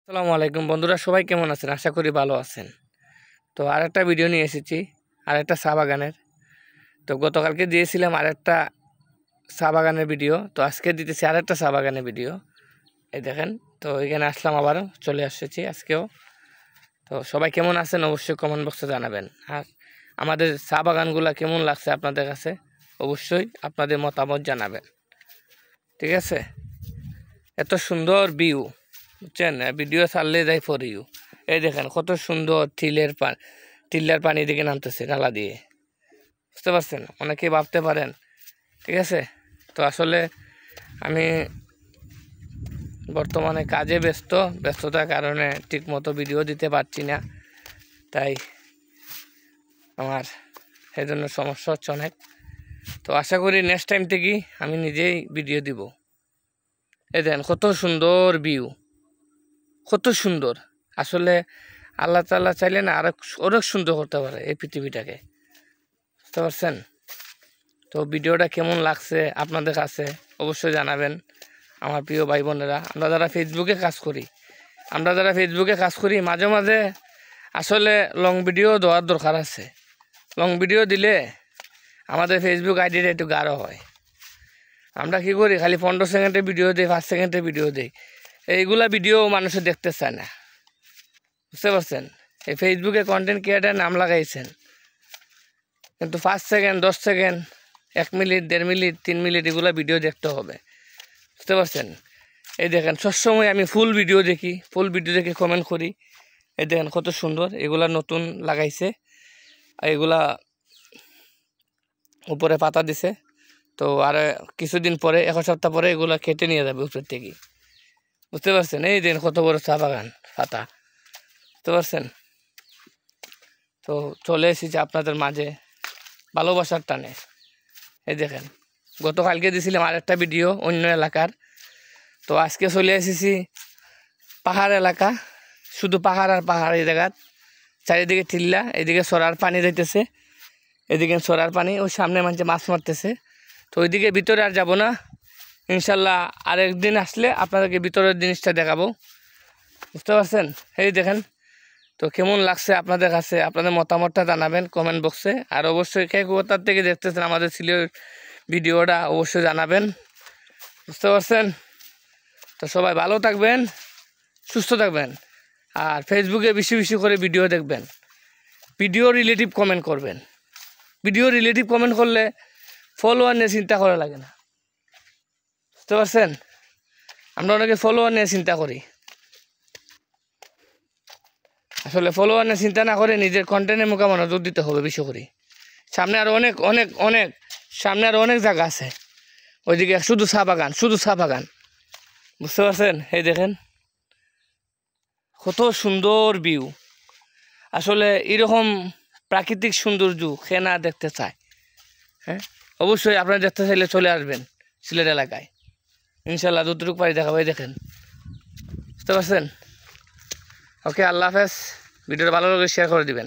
আসসালামু আলাইকুম বন্ধুরা, সবাই কেমন আছেন? আশা করি ভালো আছেন। তো আরেকটা ভিডিও নিয়ে এসেছি, আরেকটা চা বাগানের। তো গতকালকে দিয়েছিলাম আরেকটা চা বাগানের ভিডিও, তো আজকে দিতেছি আরেকটা চা বাগানের ভিডিও। এই দেখেন, তো এখানে আসলাম, আবারও চলে এসেছি আজকেও। তো সবাই কেমন আছেন অবশ্যই কমেন্ট বক্সে জানাবেন। আর আমাদের চা বাগানগুলো কেমন লাগছে আপনাদের কাছে অবশ্যই আপনাদের মতামত জানাবেন, ঠিক আছে? এত সুন্দর ভিউ, বুঝছেন? ভিডিও ছাড়লে যাই ফর ইউ। এই দেখেন কত সুন্দর টিল্লার পানি দিকে নামতেছে নালা দিয়ে, বুঝতে পারছেন? অনেকেই ভাবতে পারেন, ঠিক আছে? তো আসলে আমি বর্তমানে কাজে ব্যস্ততার কারণে ঠিকমতো ভিডিও দিতে পারছি না, তাই আমার এই জন্য সমস্যা হচ্ছে অনেক। তো আশা করি নেক্সট টাইম থেকেই আমি নিজেই ভিডিও দিব। এই দেখেন কত সুন্দর ভিউ, কত সুন্দর। আসলে আল্লাহ তাআলা চাইলে না আরো অনেক সুন্দর করতে পারে এই পৃথিবীটাকে, বুঝতে পারছেন? তো ভিডিওটা কেমন লাগছে আপনাদের কাছে অবশ্যই জানাবেন আমার প্রিয় ভাই বোনেরা। আমরা যারা ফেসবুকে কাজ করি মাঝে মাঝে আসলে লং ভিডিও দেওয়ার দরকার আছে। লং ভিডিও দিলে আমাদের ফেসবুক আইডিটা একটু গাঢ় হয়। আমরা কি করি, খালি 15 সেকেন্ডের ভিডিও দিই, 5 সেকেন্ডের ভিডিও দিই। এইগুলা ভিডিও মানুষে দেখতে চায় না, বুঝতে পারছেন? এই ফেসবুকে কন্টেন্ট ক্রিয়েটার নাম লাগাইছেন, কিন্তু 5 second, 10 second, 1 minute, 1.5 minute, 3 minute এগুলো ভিডিও দেখতে হবে, বুঝতে পারছেন? এই দেখেন সবসময় আমি ফুল ভিডিও দেখে কমেন্ট করি। এই দেখেন কত সুন্দর, এগুলা নতুন লাগাইছে, এগুলা উপরে পাতা দিছে। তো আর কিছুদিন পরে, 1 সপ্তাহ পরে এগুলা কেটে নিয়ে যাবে উপর থেকে, বুঝতে পারছেন? এই দেখেন কত বড় চা বাগান পাতা, বুঝতে পারছেন? তো চলে এসেছি আপনাদের মাঝে ভালোবাসার টানে। এই দেখেন গতকালকে দিয়েছিলাম আরেকটা ভিডিও অন্য এলাকার, তো আজকে চলে এসেছি পাহাড় এলাকা, শুধু পাহাড় আর পাহাড়। এই জায়গার চারিদিকে টিল্লা, এদিকে সরার পানি যাইতেছে, এদিকে সরার পানি, ওই সামনে মানুষে মাছ মারতেছে। তো ওইদিকে ভিতরে আর যাব না, ইনশাল্লাহ আরেকদিন আসলে আপনাদেরকে ভিতরের জিনিসটা দেখাবো, বুঝতে পারছেন? এই দেখেন, তো কেমন লাগছে আপনাদের কাছে আপনাদের মতামতটা জানাবেন কমেন্ট বক্সে। আর অবশ্যই কে কোথার থেকে দেখতেছেন আমাদের সিলেট ভিডিওটা অবশ্যই জানাবেন, বুঝতে পারছেন? তো সবাই ভালো থাকবেন, সুস্থ থাকবেন। আর ফেসবুকে বেশি বেশি করে ভিডিও দেখবেন, ভিডিও রিলেটিভ কমেন্ট করবেন। ভিডিও রিলেটিভ কমেন্ট করলে ফলোয়ার নিয়ে চিন্তা করা লাগে না, বুঝতে পারছেন? আমরা অনেকে ফলোয়ার নিয়ে চিন্তা করি, আসলে ফলোয়ার নিয়ে চিন্তা না করে নিজের কন্টেন্টের মুখে মনোযোগ দিতে হবে বেশি করে। সামনে আরও অনেক জায়গা আছে, ওইদিকে শুধু চা বাগান, বুঝতে পারছেন? এই দেখেন কত সুন্দর ভিউ। আসলে এরকম প্রাকৃতিক সৌন্দর্য কে না দেখতে চায়? হ্যাঁ, অবশ্যই আপনারা দেখতে চাইলে চলে আসবেন সিলেট এলাকায়, ইনশাল্লাহ যতটুকু পারি দেখাবো। এই দেখেন, বুঝতে পারছেন? ওকে, আল্লাহ হাফেজ। ভিডিওটা ভালো লাগলে শেয়ার করে দিবেন।